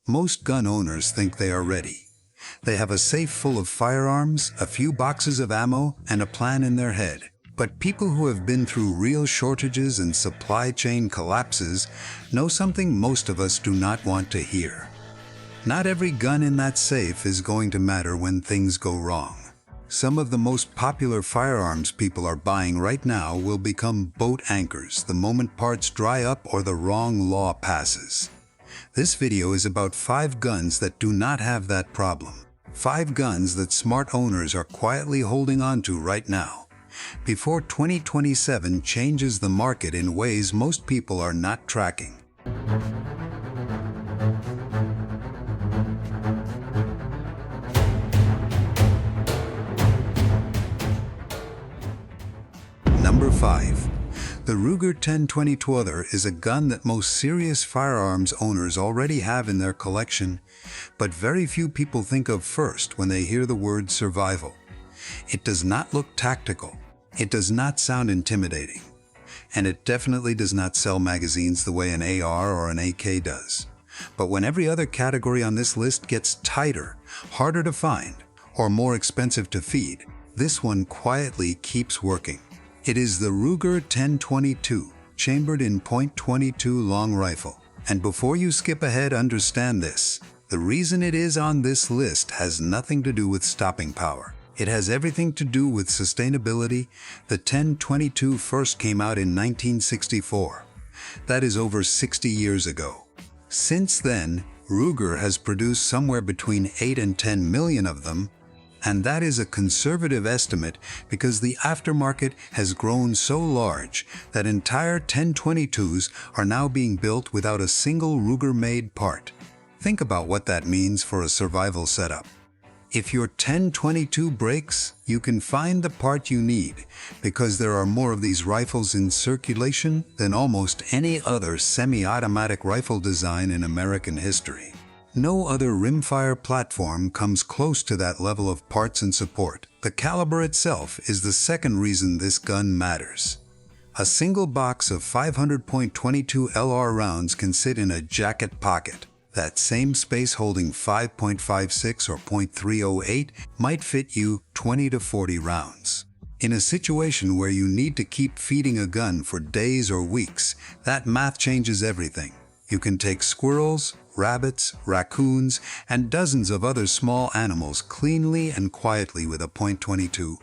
Most gun owners think they are ready. They have a safe full of firearms, a few boxes of ammo, and a plan in their head. But people who have been through real shortages and supply chain collapses know something most of us do not want to hear. Not every gun in that safe is going to matter when things go wrong. Some of the most popular firearms people are buying right now will become boat anchors the moment parts dry up or the wrong law passes. This video is about 5 guns that do not have that problem. 5 guns that smart owners are quietly holding on to right now, before 2027 changes the market in ways most people are not tracking. Number 5. The Ruger 10/20 is a gun that most serious firearms owners already have in their collection, but very few people think of first when they hear the word survival. It does not look tactical, it does not sound intimidating, and it definitely does not sell magazines the way an AR or an AK does. But when every other category on this list gets tighter, harder to find, or more expensive to feed, this one quietly keeps working. It is the Ruger 10/22, chambered in .22 long rifle. And before you skip ahead, understand this. The reason it is on this list has nothing to do with stopping power. It has everything to do with sustainability. The 10/22 first came out in 1964. That is over 60 years ago. Since then, Ruger has produced somewhere between 8 and 10 million of them, and that is a conservative estimate because the aftermarket has grown so large that entire 10/22s are now being built without a single Ruger-made part. Think about what that means for a survival setup. If your 10/22 breaks, you can find the part you need because there are more of these rifles in circulation than almost any other semi-automatic rifle design in American history. No other rimfire platform comes close to that level of parts and support. The caliber itself is the second reason this gun matters. A single box of 500.22 LR rounds can sit in a jacket pocket. That same space holding 5.56 or .308 might fit you 20 to 40 rounds. In a situation where you need to keep feeding a gun for days or weeks, that math changes everything. You can take squirrels, rabbits, raccoons, and dozens of other small animals cleanly and quietly with a .22.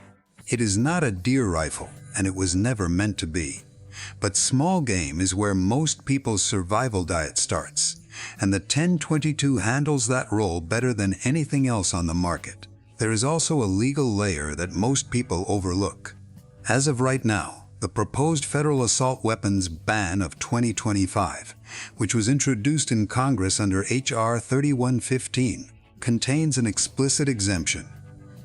It is not a deer rifle, and it was never meant to be. But small game is where most people's survival diet starts, and the 10/22 handles that role better than anything else on the market. There is also a legal layer that most people overlook. As of right now, the proposed federal assault weapons ban of 2025, which was introduced in Congress under H.R. 3115, contains an explicit exemption.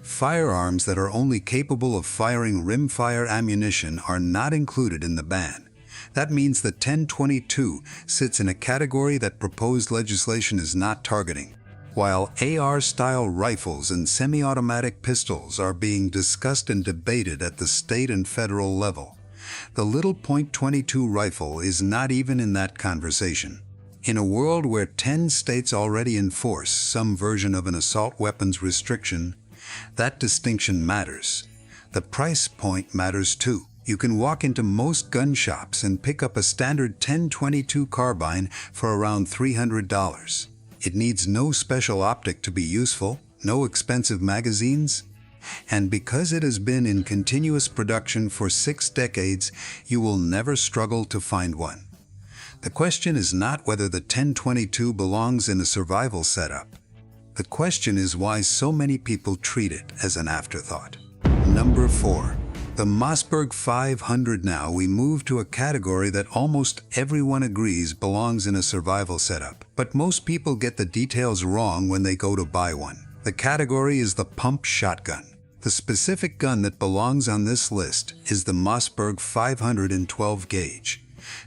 Firearms that are only capable of firing rimfire ammunition are not included in the ban. That means the 10/22 sits in a category that proposed legislation is not targeting. While AR-style rifles and semi-automatic pistols are being discussed and debated at the state and federal level, the little .22 rifle is not even in that conversation. In a world where 10 states already enforce some version of an assault weapons restriction, that distinction matters. The price point matters too. You can walk into most gun shops and pick up a standard 10/22 carbine for around $300. It needs no special optic to be useful, no expensive magazines, and because it has been in continuous production for 6 decades, you will never struggle to find one. The question is not whether the 10/22 belongs in a survival setup. The question is why so many people treat it as an afterthought. Number 4. The Mossberg 500. Now we move to a category that almost everyone agrees belongs in a survival setup, but most people get the details wrong when they go to buy one. The category is the pump shotgun. The specific gun that belongs on this list is the Mossberg 512 gauge.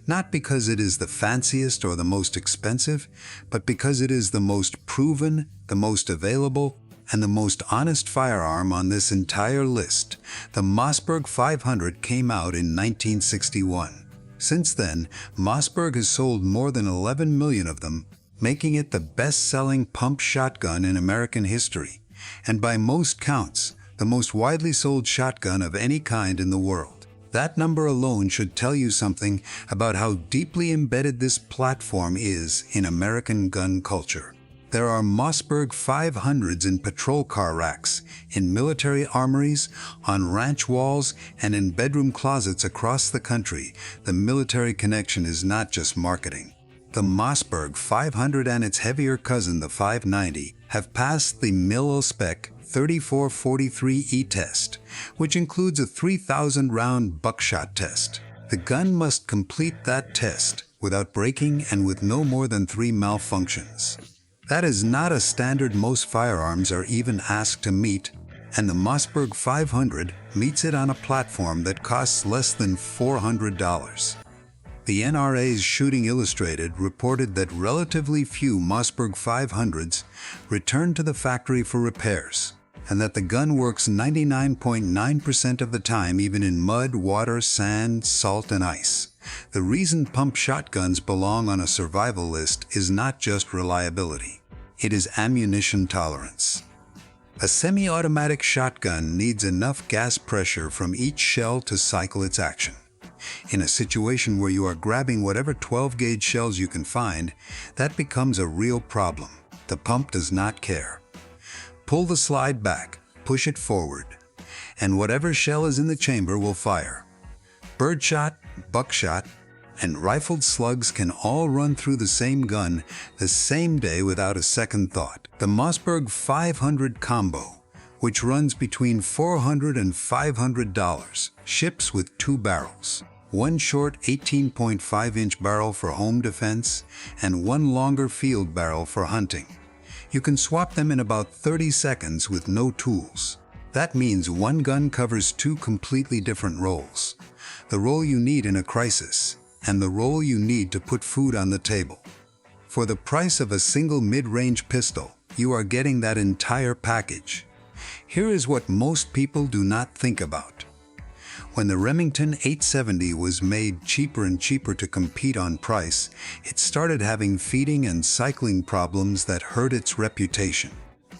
Not because it is the fanciest or the most expensive, but because it is the most proven, the most available, and the most honest firearm on this entire list. The Mossberg 500 came out in 1961. Since then, Mossberg has sold more than 11 million of them, making it the best-selling pump shotgun in American history, and by most counts, the most widely sold shotgun of any kind in the world. That number alone should tell you something about how deeply embedded this platform is in American gun culture. There are Mossberg 500s in patrol car racks, in military armories, on ranch walls, and in bedroom closets across the country. The military connection is not just marketing. The Mossberg 500 and its heavier cousin, the 590, have passed the mil-spec 3443E test, which includes a 3,000-round buckshot test. The gun must complete that test without breaking and with no more than 3 malfunctions. That is not a standard most firearms are even asked to meet, and the Mossberg 500 meets it on a platform that costs less than $400. The NRA's Shooting Illustrated reported that relatively few Mossberg 500s return to the factory for repairs, and that the gun works 99.9% of the time, even in mud, water, sand, salt, and ice. The reason pump shotguns belong on a survival list is not just reliability. It is ammunition tolerance. A semi-automatic shotgun needs enough gas pressure from each shell to cycle its action. In a situation where you are grabbing whatever 12-gauge shells you can find, that becomes a real problem. The pump does not care. Pull the slide back, push it forward, and whatever shell is in the chamber will fire. Birdshot, buckshot, and rifled slugs can all run through the same gun the same day without a second thought. The Mossberg 500 combo, which runs between $400 and $500, ships with 2 barrels. One short 18.5-inch barrel for home defense and one longer field barrel for hunting. You can swap them in about 30 seconds with no tools. That means one gun covers 2 completely different roles. The role you need in a crisis, and the role you need to put food on the table. For the price of a single mid-range pistol, you are getting that entire package. Here is what most people do not think about. When the Remington 870 was made cheaper and cheaper to compete on price, it started having feeding and cycling problems that hurt its reputation.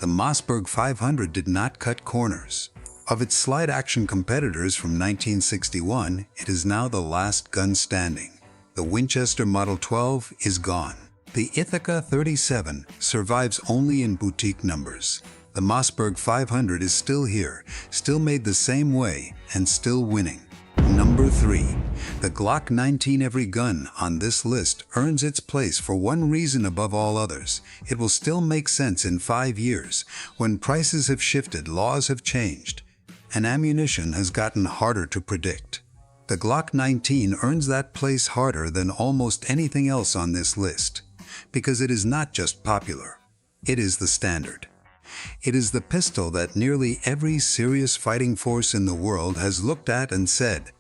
The Mossberg 500 did not cut corners. Of its slide-action competitors from 1961, it is now the last gun standing. The Winchester Model 12 is gone. The Ithaca 37 survives only in boutique numbers. The Mossberg 500 is still here, still made the same way, and still winning. Number 3. The Glock 19. Every gun on this list earns its place for one reason above all others. It will still make sense in 5 years, when prices have shifted, laws have changed, and ammunition has gotten harder to predict. The Glock 19 earns that place harder than almost anything else on this list, because it is not just popular, it is the standard. It is the pistol that nearly every serious fighting force in the world has looked at and said,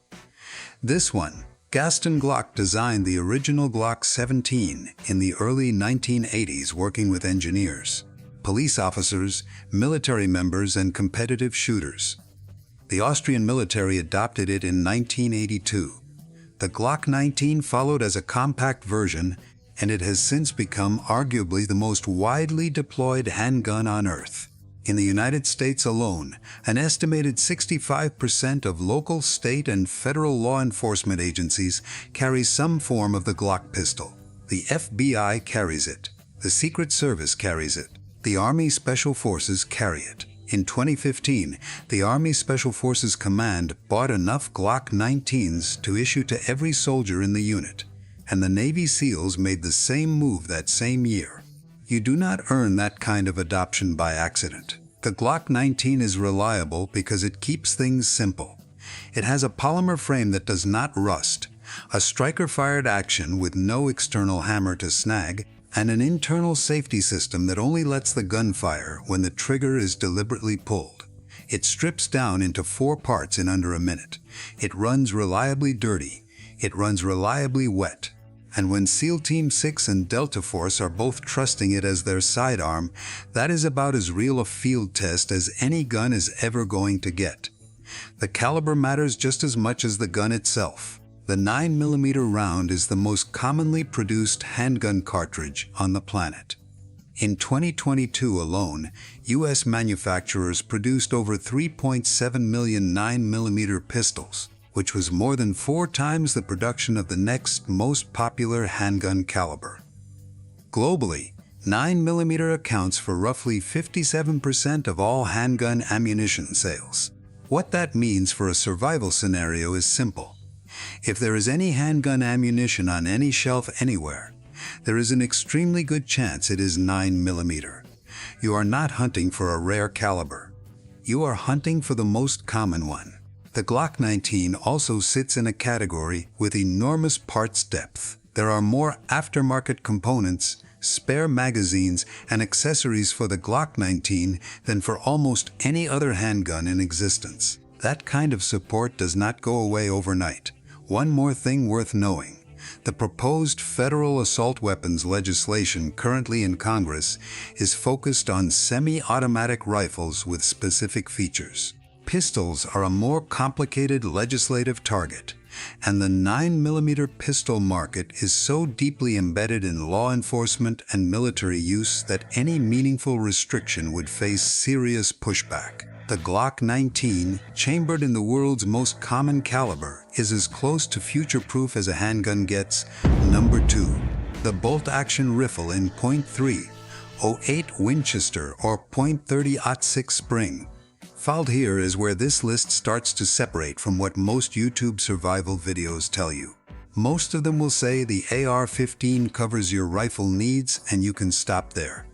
"This one." Gaston Glock designed the original Glock 17 in the early 1980s, working with engineers, police officers, military members, and competitive shooters. The Austrian military adopted it in 1982. The Glock 19 followed as a compact version, and it has since become arguably the most widely deployed handgun on Earth. In the United States alone, an estimated 65% of local, state, and federal law enforcement agencies carry some form of the Glock pistol. The FBI carries it. The Secret Service carries it. The Army Special Forces carry it. In 2015, the Army Special Forces Command bought enough Glock 19s to issue to every soldier in the unit, and the Navy SEALs made the same move that same year. You do not earn that kind of adoption by accident. The Glock 19 is reliable because it keeps things simple. It has a polymer frame that does not rust, a striker-fired action with no external hammer to snag, and an internal safety system that only lets the gun fire when the trigger is deliberately pulled. It strips down into 4 parts in under a minute. It runs reliably dirty. It runs reliably wet. And when SEAL Team 6 and Delta Force are both trusting it as their sidearm, that is about as real a field test as any gun is ever going to get. The caliber matters just as much as the gun itself. The 9mm round is the most commonly produced handgun cartridge on the planet. In 2022 alone, U.S. manufacturers produced over 3.7 million 9mm pistols, which was more than 4 times the production of the next most popular handgun caliber. Globally, 9mm accounts for roughly 57% of all handgun ammunition sales. What that means for a survival scenario is simple. If there is any handgun ammunition on any shelf anywhere, there is an extremely good chance it is 9mm. You are not hunting for a rare caliber. You are hunting for the most common one. The Glock 19 also sits in a category with enormous parts depth. There are more aftermarket components, spare magazines, and accessories for the Glock 19 than for almost any other handgun in existence. That kind of support does not go away overnight. One more thing worth knowing. The proposed federal assault weapons legislation currently in Congress is focused on semi-automatic rifles with specific features. Pistols are a more complicated legislative target, and the 9mm pistol market is so deeply embedded in law enforcement and military use that any meaningful restriction would face serious pushback. The Glock 19, chambered in the world's most common caliber, is as close to future-proof as a handgun gets. Number 2. The bolt-action rifle in .308 Winchester or .30-06 Spring. Found here is where this list starts to separate from what most YouTube survival videos tell you. Most of them will say the AR-15 covers your rifle needs and you can stop there.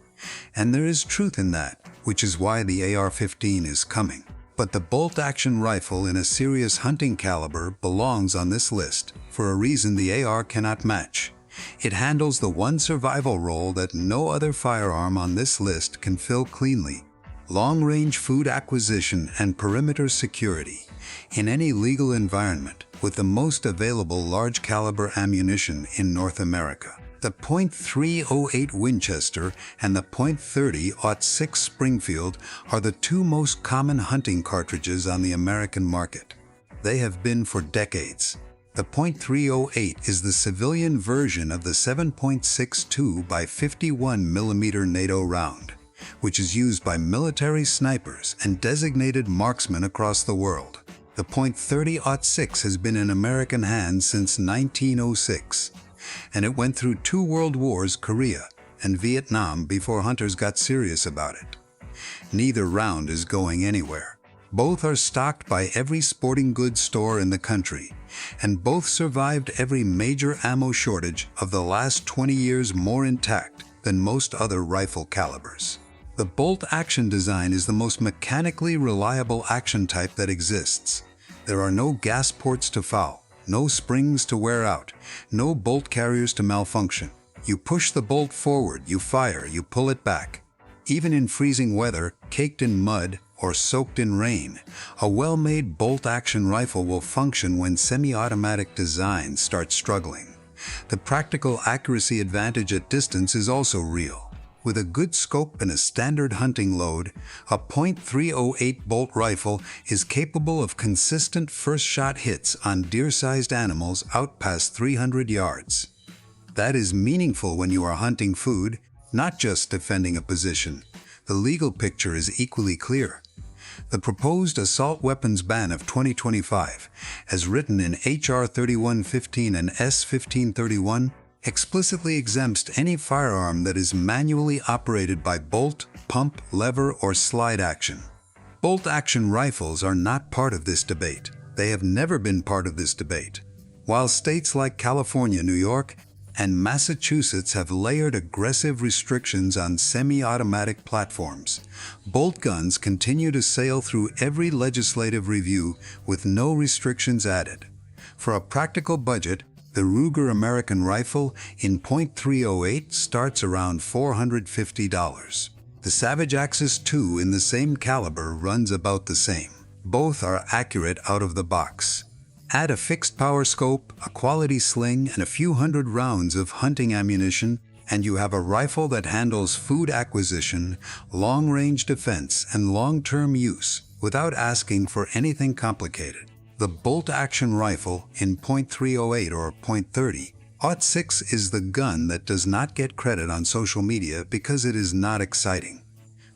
And there is truth in that, which is why the AR-15 is coming. But the bolt-action rifle in a serious hunting caliber belongs on this list for a reason the AR cannot match. It handles the one survival role that no other firearm on this list can fill cleanly: long-range food acquisition and perimeter security in any legal environment with the most available large-caliber ammunition in North America. The .308 Winchester and the .30-06 Springfield are the two most common hunting cartridges on the American market. They have been for decades. The .308 is the civilian version of the 7.62 by 51mm NATO round, which is used by military snipers and designated marksmen across the world. The .30-06 has been in American hands since 1906. And it went through 2 world wars, Korea and Vietnam, before hunters got serious about it. Neither round is going anywhere. Both are stocked by every sporting goods store in the country, and both survived every major ammo shortage of the last 20 years more intact than most other rifle calibers. The bolt-action design is the most mechanically reliable action type that exists. There are no gas ports to foul, no springs to wear out, no bolt carriers to malfunction. You push the bolt forward, you fire, you pull it back. Even in freezing weather, caked in mud, or soaked in rain, a well-made bolt-action rifle will function when semi-automatic designs start struggling. The practical accuracy advantage at distance is also real. With a good scope and a standard hunting load, a .308 bolt rifle is capable of consistent first-shot hits on deer-sized animals out past 300 yards. That is meaningful when you are hunting food, not just defending a position. The legal picture is equally clear. The proposed assault weapons ban of 2025, as written in H.R. 3115 and S. 1531, explicitly exempts any firearm that is manually operated by bolt, pump, lever, or slide action. Bolt-action rifles are not part of this debate. They have never been part of this debate. While states like California, New York, and Massachusetts have layered aggressive restrictions on semi-automatic platforms, bolt guns continue to sail through every legislative review with no restrictions added. For a practical budget, the Ruger American rifle in .308 starts around $450. The Savage Axis II in the same caliber runs about the same. Both are accurate out of the box. Add a fixed power scope, a quality sling, and a few hundred rounds of hunting ammunition, and you have a rifle that handles food acquisition, long-range defense, and long-term use without asking for anything complicated. The bolt-action rifle in .308 or .30 .06 is the gun that does not get credit on social media because it is not exciting.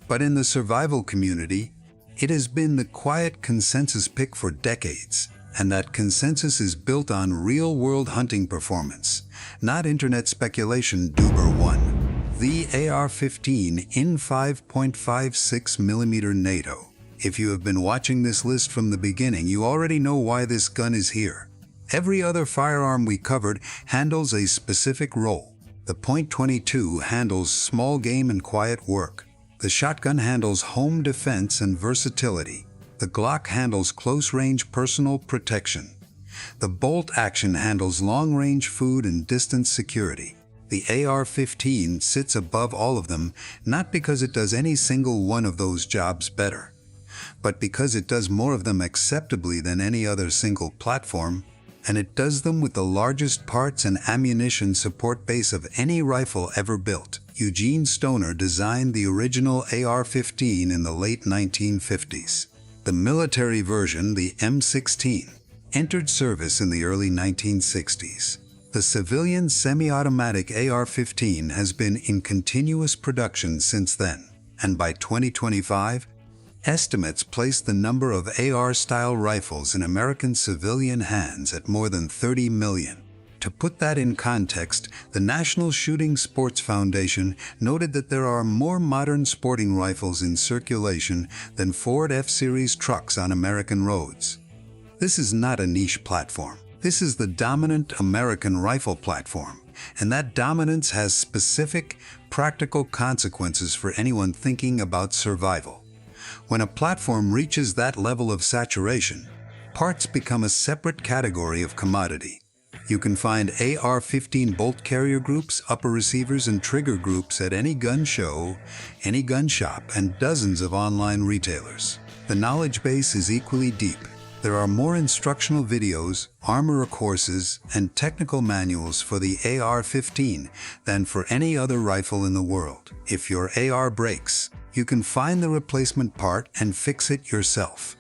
But in the survival community, it has been the quiet consensus pick for decades, and that consensus is built on real-world hunting performance, not internet speculation. Duber 1. The AR-15 in 5.56mm NATO. If you have been watching this list from the beginning, you already know why this gun is here. Every other firearm we covered handles a specific role. The .22 handles small game and quiet work. The shotgun handles home defense and versatility. The Glock handles close-range personal protection. The bolt-action handles long-range food and distance security. The AR-15 sits above all of them, not because it does any single one of those jobs better, but because it does more of them acceptably than any other single platform, and it does them with the largest parts and ammunition support base of any rifle ever built. Eugene Stoner designed the original AR-15 in the late 1950s. The military version, the M16, entered service in the early 1960s. The civilian semi-automatic AR-15 has been in continuous production since then, and by 2025, estimates place the number of AR-style rifles in American civilian hands at more than 30 million. To put that in context, the National Shooting Sports Foundation noted that there are more modern sporting rifles in circulation than Ford F-Series trucks on American roads. This is not a niche platform. This is the dominant American rifle platform, and that dominance has specific, practical consequences for anyone thinking about survival. When a platform reaches that level of saturation, parts become a separate category of commodity. You can find AR-15 bolt carrier groups, upper receivers, and trigger groups at any gun show, any gun shop, and dozens of online retailers. The knowledge base is equally deep. There are more instructional videos, armorer courses, and technical manuals for the AR-15 than for any other rifle in the world. If your AR breaks, you can find the replacement part and fix it yourself.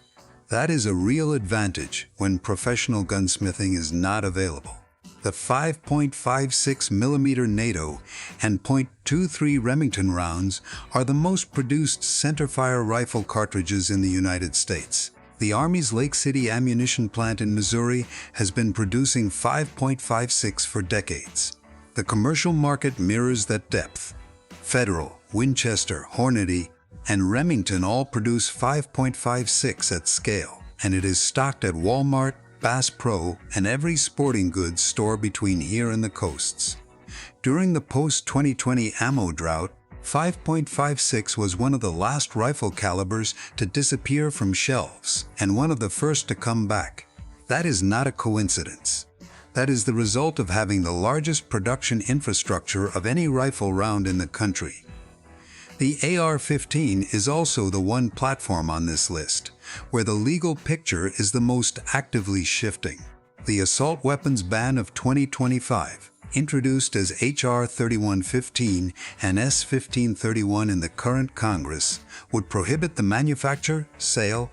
That is a real advantage when professional gunsmithing is not available. The 5.56mm NATO and .23 Remington rounds are the most produced centerfire rifle cartridges in the United States. The Army's Lake City ammunition plant in Missouri has been producing 5.56 for decades. The commercial market mirrors that depth. Federal, Winchester, Hornady, and Remington all produce 5.56 at scale, and it is stocked at Walmart, Bass Pro, and every sporting goods store between here and the coasts. During the post-2020 ammo drought, 5.56 was one of the last rifle calibers to disappear from shelves, and one of the first to come back. That is not a coincidence. That is the result of having the largest production infrastructure of any rifle round in the country. The AR-15 is also the one platform on this list where the legal picture is the most actively shifting. The assault weapons ban of 2025, introduced as H.R. 3115 and S. 1531 in the current Congress, would prohibit the manufacture, sale,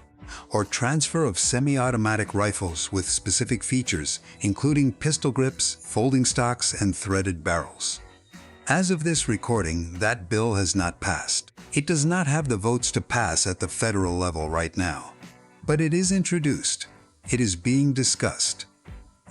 or transfer of semi-automatic rifles with specific features, including pistol grips, folding stocks, and threaded barrels. As of this recording, that bill has not passed. It does not have the votes to pass at the federal level right now. But it is introduced. It is being discussed.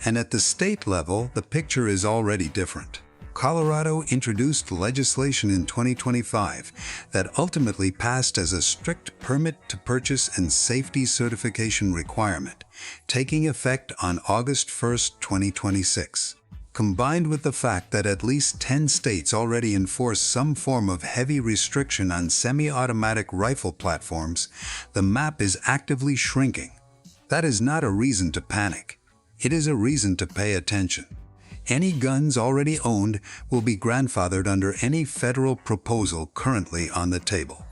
And at the state level, the picture is already different. Colorado introduced legislation in 2025 that ultimately passed as a strict permit to purchase and safety certification requirement, taking effect on August 1, 2026. Combined with the fact that at least 10 states already enforce some form of heavy restriction on semi-automatic rifle platforms, the map is actively shrinking. That is not a reason to panic. It is a reason to pay attention. Any guns already owned will be grandfathered under any federal proposal currently on the table.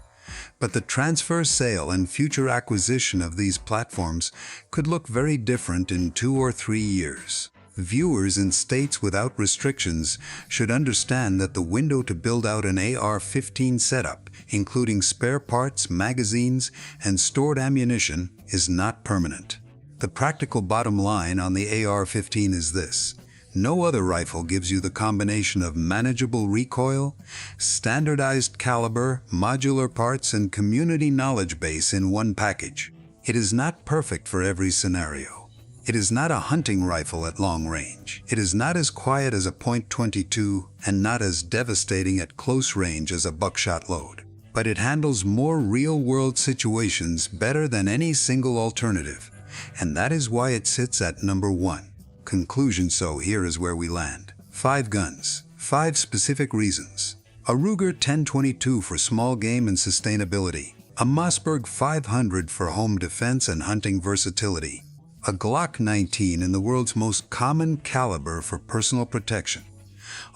But the transfer, sale, and future acquisition of these platforms could look very different in 2 or 3 years. Viewers in states without restrictions should understand that the window to build out an AR-15 setup, including spare parts, magazines, and stored ammunition, is not permanent. The practical bottom line on the AR-15 is this: no other rifle gives you the combination of manageable recoil, standardized caliber, modular parts, and community knowledge base in one package. It is not perfect for every scenario. It is not a hunting rifle at long range. It is not as quiet as a .22 and not as devastating at close range as a buckshot load. But it handles more real-world situations better than any single alternative, and that is why it sits at number 1. Conclusion. So here is where we land. 5 guns. 5 specific reasons. A Ruger 10/22 for small game and sustainability. A Mossberg 500 for home defense and hunting versatility. A Glock 19 in the world's most common caliber for personal protection.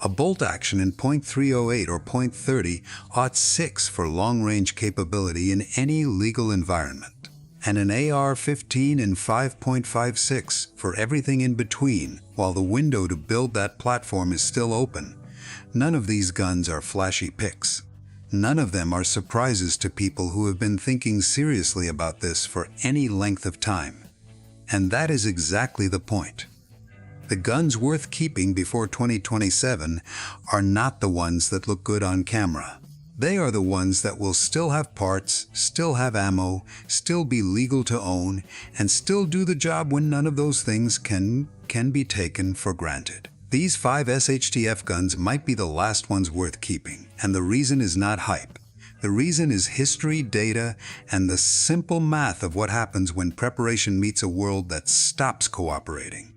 A bolt action in .308 or .30-06 for long-range capability in any legal environment. And an AR-15 in 5.56 for everything in between, while the window to build that platform is still open. None of these guns are flashy picks. None of them are surprises to people who have been thinking seriously about this for any length of time. And that is exactly the point. The guns worth keeping before 2027 are not the ones that look good on camera. They are the ones that will still have parts, still have ammo, still be legal to own, and still do the job when none of those things can be taken for granted. These 5 SHTF guns might be the last ones worth keeping, and the reason is not hype. The reason is history, data, and the simple math of what happens when preparation meets a world that stops cooperating.